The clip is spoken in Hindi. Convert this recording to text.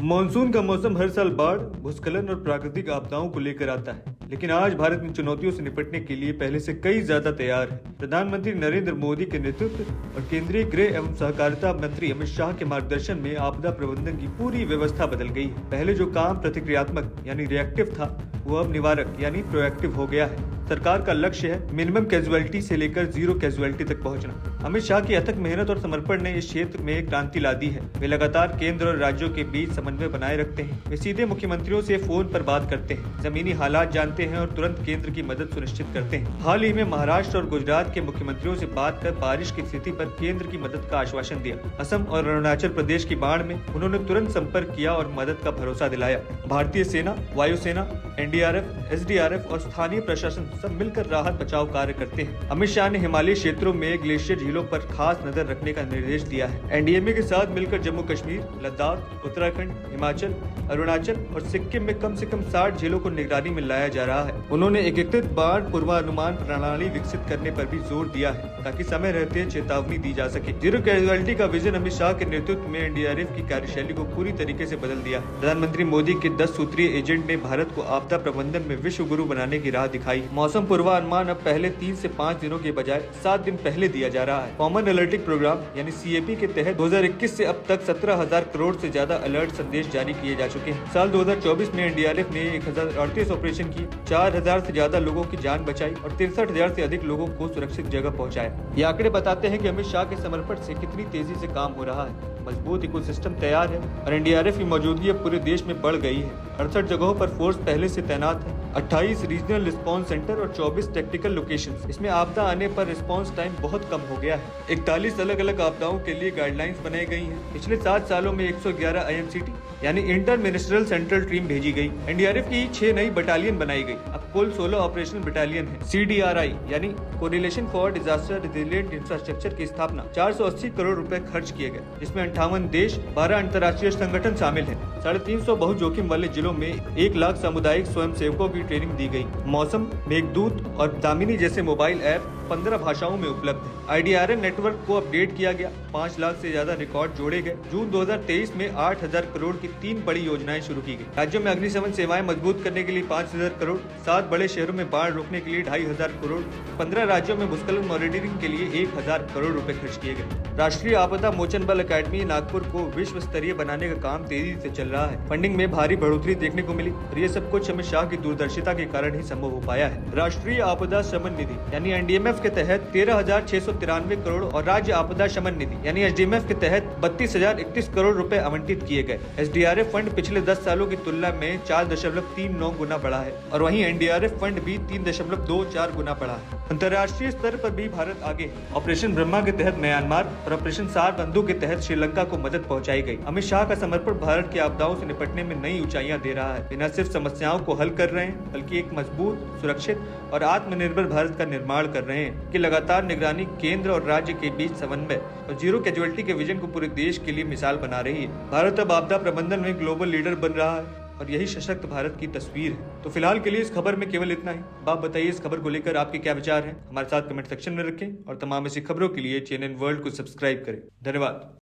मानसून का मौसम हर साल बाढ़, भूस्खलन और प्राकृतिक आपदाओं को लेकर आता है, लेकिन आज भारत इन चुनौतियों से निपटने के लिए पहले से कई ज्यादा तैयार है। प्रधानमंत्री नरेंद्र मोदी के नेतृत्व और केंद्रीय गृह एवं सहकारिता मंत्री अमित शाह के मार्गदर्शन में आपदा प्रबंधन की पूरी व्यवस्था बदल गई है। पहले जो काम प्रतिक्रियात्मक यानी रिएक्टिव था, वो अब निवारक यानी प्रोएक्टिव हो गया है। सरकार का लक्ष्य है मिनिमम कैजुअलिटी से लेकर जीरो कैजुअलिटी तक पहुंचना। अमित शाह की अथक मेहनत और समर्पण ने इस क्षेत्र में क्रांति ला दी है। वे लगातार केंद्र और राज्यों के बीच समन्वय बनाए रखते हैं। वे सीधे मुख्यमंत्रियों से फोन पर बात करते हैं, जमीनी हालात जानते हैं और तुरंत केंद्र की मदद सुनिश्चित करते हैं। हाल ही में महाराष्ट्र और गुजरात के मुख्यमंत्रियों से बात कर बारिश की स्थिति पर केंद्र की मदद का आश्वासन दिया। असम और अरुणाचल प्रदेश की बाढ़ में उन्होंने तुरंत संपर्क किया और मदद का भरोसा दिलाया। भारतीय सेना, वायुसेना, एनडीआरएफ, एसडीआरएफ और स्थानीय प्रशासन सब मिलकर राहत बचाव कार्य करते हैं। अमित शाह ने हिमालयी क्षेत्रों में ग्लेशियर झीलों पर खास नजर रखने का निर्देश दिया है। एनडीएमए के साथ मिलकर जम्मू कश्मीर, लद्दाख, उत्तराखंड, हिमाचल, अरुणाचल और सिक्किम में कम से कम 60 झीलों को निगरानी में लाया जा रहा है। उन्होंने एकीकृत बाढ़ पूर्वानुमान प्रणाली विकसित करने पर भी जोर दिया है, ताकि समय रहते चेतावनी दी जा सके। जीरो कैजुअलिटी का विजन अमित शाह के नेतृत्व में एनडीआरएफ की कार्यशैली को पूरी तरीके से बदल दिया। प्रधानमंत्री मोदी के 10 सूत्रीय एजेंट ने भारत को आपदा प्रबंधन में विश्व गुरु बनाने की राह दिखाई। मौसम पूर्वानुमान अब पहले 3 से 5 दिनों के बजाय 7 दिन पहले दिया जा रहा है। कॉमन अलर्टिंग प्रोग्राम यानी सीएपी के तहत 2021 से अब तक 17,000 करोड़ से ज्यादा अलर्ट संदेश जारी किए जा चुके हैं। साल 2024 में एनडीआरएफ ने 1038 ऑपरेशन किए, 4,000 से ज्यादा लोगों की जान बचाई और 63,000 से अधिक लोगों को सुरक्षित जगह पहुंचाया। ये आंकड़े बताते हैं कि अमित शाह के समर्पण से कितनी तेजी से काम हो रहा है। मजबूत इकोसिस्टम तैयार है और एनडीआरएफ की मौजूदगी अब पूरे देश में बढ़ गई है। 68 जगहों पर फोर्स पहले से तैनात है, 28 रीजनल रिस्पांस सेंटर और 24 टेक्निकल लोकेशंस। इसमें आपदा आने पर रिस्पांस टाइम बहुत कम हो गया है। 41 अलग अलग आपदाओं के लिए गाइडलाइंस बनाई गई हैं। पिछले 7 सालों में 111 आईएमसीटी यानी इंटर मिनिस्ट्रियल सेंट्रल टीम भेजी गई। एनडीआरएफ की 6 नई बटालियन बनाई गई। अब कुल 16 ऑपरेशनल बटालियन है। CDRI यानी correlation for disaster resilient infrastructure की स्थापना 480 करोड़ रुपए खर्च किए गए, जिसमें 58 देश, 12 अंतर्राष्ट्रीय संगठन शामिल हैं। 350 बहु जोखिम वाले जिलों में 1 लाख सामुदायिक स्वयं सेवकों की ट्रेनिंग दी गई। मौसम, मेघदूत और दामिनी जैसे मोबाइल ऐप 15 भाषाओं में उपलब्ध है। IDRN नेटवर्क को अपडेट किया गया, 5 लाख से ज्यादा रिकॉर्ड जोड़े गए। जून 2023 में 8,000 करोड़ की 3 बड़ी योजनाएं शुरू की गई। राज्यों में अग्निशमन सेवाएं मजबूत करने के लिए 5,000 करोड़, 7 बड़े शहरों में बाढ़ रोकने के लिए 2,500 करोड़, 15 राज्यों में भूस्खलन मॉनिटरिंग के लिए 1,000 करोड़ रुपए खर्च किए गए। राष्ट्रीय आपदा मोचन बल अकेडमी नागपुर को विश्व स्तरीय बनाने का काम तेजी से चल रहा है। फंडिंग में भारी बढ़ोतरी देखने को मिली और ये सब कुछ अमित शाह की दूरदर्शिता के कारण ही संभव हो पाया है। राष्ट्रीय आपदा शमन निधि यानी एनडीएमएफ के तहत 13,693 करोड़ और राज्य आपदा शमन निधि यानी एसडीएमएफ के तहत 32,031 करोड़ रुपए आवंटित किए गए। एसडीआरएफ फंड पिछले 10 सालों की तुलना में 4.39 गुना बढ़ा है और वहीं एनडीआरएफ फंड भी 3.24 गुना बढ़ा है। अंतर्राष्ट्रीय स्तर पर भी भारत आगे है। ऑपरेशन ब्रह्मा के तहत म्यांमार और ऑपरेशन सार बंधु के तहत श्रीलंका को मदद पहुंचाई गई। अमित शाह का समर्पण भारत की आपदाओं से निपटने में नई ऊंचाइयां दे रहा है। वे न सिर्फ समस्याओं को हल कर रहे हैं, बल्कि एक मजबूत, सुरक्षित और आत्मनिर्भर भारत का निर्माण कर रहे हैं कि लगातार निगरानी, केंद्र और राज्य के बीच समन्वय और जीरो कैजुअलिटी के विजन को पूरे देश के लिए मिसाल बना रही है। भारत अब आपदा प्रबंधन में ग्लोबल लीडर बन रहा है और यही सशक्त भारत की तस्वीर है। तो फिलहाल के लिए इस खबर में केवल इतना ही। आप बताइए इस खबर को लेकर आपके क्या विचार हैं? हमारे साथ कमेंट सेक्शन में रखें और तमाम ऐसी खबरों के लिए CNN वर्ल्ड को सब्सक्राइब करें। धन्यवाद।